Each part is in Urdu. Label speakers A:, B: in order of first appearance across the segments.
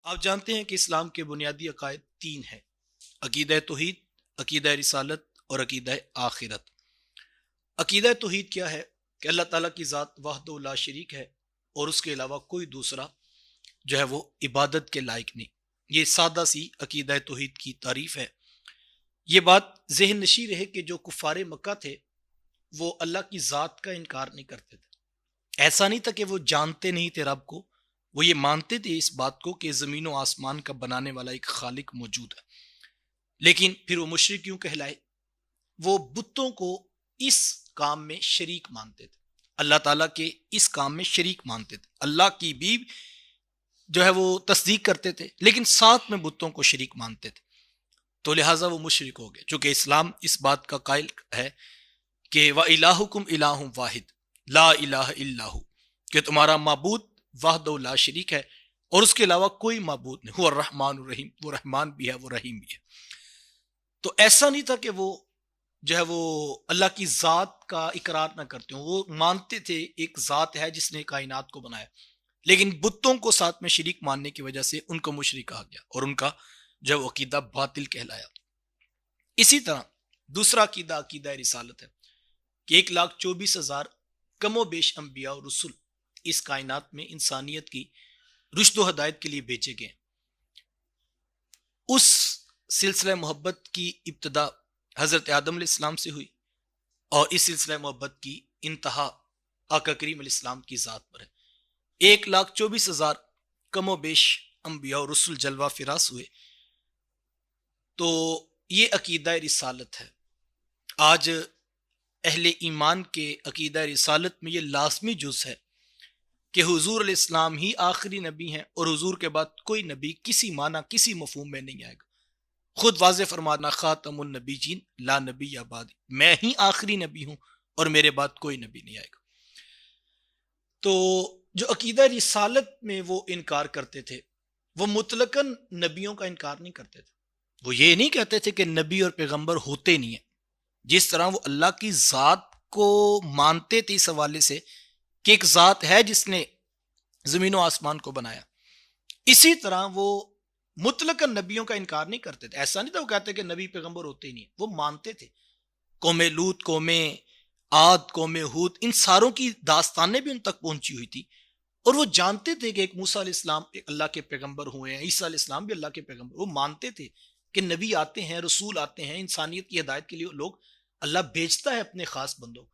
A: آپ جانتے ہیں کہ اسلام کے بنیادی عقائد تین ہیں: عقیدہ توحید، عقیدہ رسالت اور عقیدہ آخرت۔ عقیدہ توحید کیا ہے؟ کہ اللہ تعالیٰ کی ذات وحدہ لا شریک ہے اور اس کے علاوہ کوئی دوسرا جو ہے وہ عبادت کے لائق نہیں۔ یہ سادہ سی عقیدہ توحید کی تعریف ہے۔ یہ بات ذہن نشین رہے کہ جو کفار مکہ تھے وہ اللہ کی ذات کا انکار نہیں کرتے تھے۔ ایسا نہیں تھا کہ وہ جانتے نہیں تھے رب کو، وہ یہ مانتے تھے اس بات کو کہ زمین و آسمان کا بنانے والا ایک خالق موجود ہے، لیکن پھر وہ مشرک کیوں کہلائے؟ وہ بتوں کو اس کام میں شریک مانتے تھے، اللہ تعالیٰ کے اس کام میں شریک مانتے تھے، اللہ کی بھی جو ہے وہ تصدیق کرتے تھے لیکن ساتھ میں بتوں کو شریک مانتے تھے، تو لہٰذا وہ مشرک ہو گئے۔ چونکہ اسلام اس بات کا قائل ہے کہ وَإِلَٰهُكُمْ إِلَٰهٌ وَاحِدٌ لَا إِلَٰهَ إِلَّا هُوَ، کہ تمہارا معبود وحدہ لا شریک ہے اور اس کے علاوہ کوئی معبود نہیں، هو الرحمن الرحیم، وہ رحمان بھی ہے وہ رحیم بھی ہے۔ تو ایسا نہیں تھا کہ وہ جو ہے وہ اللہ کی ذات کا اقرار نہ کرتے ہوں، وہ مانتے تھے ایک ذات ہے جس نے کائنات کو بنایا، لیکن بتوں کو ساتھ میں شریک ماننے کی وجہ سے ان کو مشرک کہا گیا اور ان کا جو عقیدہ باطل کہلایا۔ اسی طرح دوسرا عقیدہ عقیدہ رسالت ہے کہ 1,24,000 کم و بیش انبیاء اور رسول اس کائنات میں انسانیت کی رشد و ہدایت کے لیے بھیجے گئے۔ اس سلسلہ محبت کی ابتدا حضرت آدم علیہ السلام سے ہوئی اور اس سلسلہ محبت کی انتہا آقا کریم علیہ السلام کی ذات پر ہے۔ 1,24,000 کم و بیش انبیاء اور رسول جلوہ فراز ہوئے، تو یہ عقیدہ رسالت ہے۔ آج اہل ایمان کے عقیدہ رسالت میں یہ لازمی جز ہے کہ حضور علیہ السلام ہی آخری نبی ہیں اور حضور کے بعد کوئی نبی کسی معنی کسی مفہوم میں نہیں آئے گا۔ خود واضح فرمانا خاتم النبیین لا نبی بعدی، میں ہی آخری نبی ہوں اور میرے بعد کوئی نبی نہیں آئے گا۔ تو جو عقیدہ رسالت میں وہ انکار کرتے تھے وہ مطلقاً نبیوں کا انکار نہیں کرتے تھے، وہ یہ نہیں کہتے تھے کہ نبی اور پیغمبر ہوتے نہیں ہیں، جس طرح وہ اللہ کی ذات کو مانتے تھے اس حوالے سے کہ ایک ذات ہے جس نے زمین و آسمان کو بنایا، اسی طرح وہ مطلقاً نبیوں کا انکار نہیں کرتے تھے۔ ایسا نہیں تھا وہ کہتے کہ نبی پیغمبر ہوتے ہی نہیں، وہ مانتے تھے۔ قوم لوط، قوم عاد، قوم ہود، ان ساروں کی داستانیں بھی ان تک پہنچی ہوئی تھی اور وہ جانتے تھے کہ ایک موسیٰ علیہ السلام اللہ کے پیغمبر ہوئے ہیں، عیسیٰ علیہ السلام بھی اللہ کے پیغمبر، وہ مانتے تھے کہ نبی آتے ہیں، رسول آتے ہیں، انسانیت کی ہدایت کے لیے لوگ اللہ بھیجتا ہے اپنے خاص بندوں،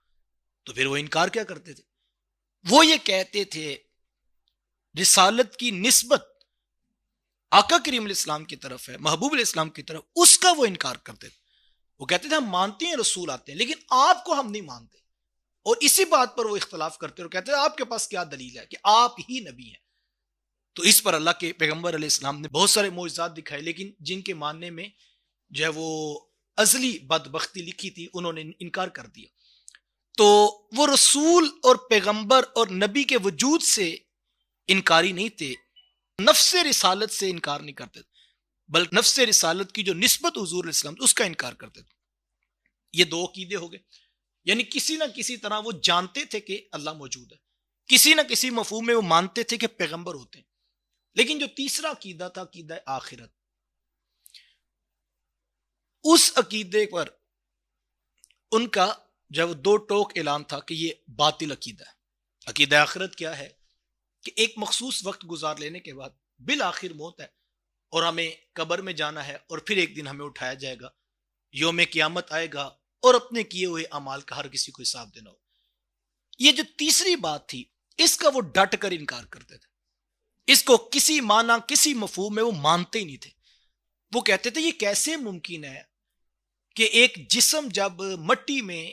A: تو پھر وہ انکار کیا کرتے تھے؟ وہ یہ کہتے تھے رسالت کی نسبت آقا کریم علیہ السلام کی طرف ہے، محبوب علیہ السلام کی طرف، اس کا وہ انکار کرتے تھے۔ وہ کہتے تھے ہم مانتے ہیں رسول آتے ہیں لیکن آپ کو ہم نہیں مانتے، اور اسی بات پر وہ اختلاف کرتے اور کہتے ہیں آپ کے پاس کیا دلیل ہے کہ آپ ہی نبی ہیں؟ تو اس پر اللہ کے پیغمبر علیہ السلام نے بہت سارے معجزات دکھائے، لیکن جن کے ماننے میں جو ہے وہ ازلی بدبختی لکھی تھی انہوں نے انکار کر دیا۔ تو وہ رسول اور پیغمبر اور نبی کے وجود سے انکاری نہیں تھے، نفس رسالت سے انکار نہیں کرتے تھے، بلکہ نفس رسالت کی جو نسبت حضور علیہ السلام اس کا انکار کرتے تھے۔ یہ دو عقیدے ہو گئے، یعنی کسی نہ کسی طرح وہ جانتے تھے کہ اللہ موجود ہے، کسی نہ کسی مفہوم میں وہ مانتے تھے کہ پیغمبر ہوتے ہیں۔ لیکن جو تیسرا عقیدہ تھا عقیدہ آخرت، اس عقیدے پر ان کا جب دو ٹوک اعلان تھا کہ یہ باطل عقیدہ ہے۔ عقیدہ آخرت کیا ہے؟ کہ ایک مخصوص وقت گزار لینے کے بعد بالآخر موت ہے اور ہمیں قبر میں جانا ہے اور پھر ایک دن ہمیں اٹھایا جائے گا، یوم قیامت آئے گا اور اپنے کیے ہوئے اعمال کا ہر کسی کو حساب دینا ہو۔ یہ جو تیسری بات تھی اس کا وہ ڈٹ کر انکار کرتے تھے، اس کو کسی معنی کسی مفہوم میں وہ مانتے ہی نہیں تھے۔ وہ کہتے تھے یہ کیسے ممکن ہے کہ ایک جسم جب مٹی میں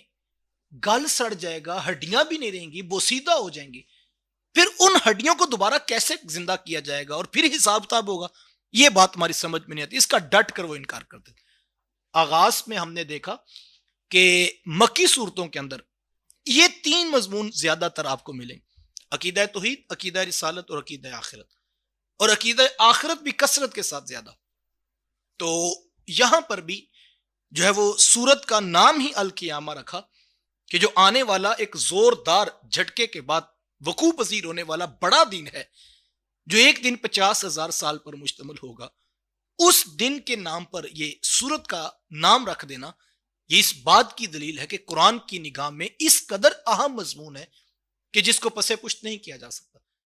A: گل سڑ جائے گا، ہڈیاں بھی نہیں رہیں گی، بوسیدہ ہو جائیں گی، پھر ان ہڈیوں کو دوبارہ کیسے زندہ کیا جائے گا اور پھر حساب کتاب ہوگا؟ یہ بات ہماری سمجھ میں نہیں آتی، اس کا ڈٹ کر وہ انکار کرتے تھے۔ آغاز میں ہم نے دیکھا کہ مکی صورتوں کے اندر یہ تین مضمون زیادہ تر آپ کو ملیں، عقیدہ توحید، عقیدہ رسالت اور عقیدہ آخرت، اور عقیدہ آخرت بھی کثرت کے ساتھ زیادہ۔ تو یہاں پر بھی جو ہے وہ سورت کا نام ہی القیامہ رکھا کہ جو آنے والا ایک زوردار جھٹکے کے بعد وقوع پذیر ہونے والا بڑا دن ہے، جو ایک دن 50,000 سال پر مشتمل ہوگا، اس دن کے نام پر یہ سورت کا نام رکھ دینا، یہ اس بات کی دلیل ہے کہ قرآن کی نگاہ میں اس قدر اہم مضمون ہے کہ جس کو پسے پشت نہیں کیا جا سکتا۔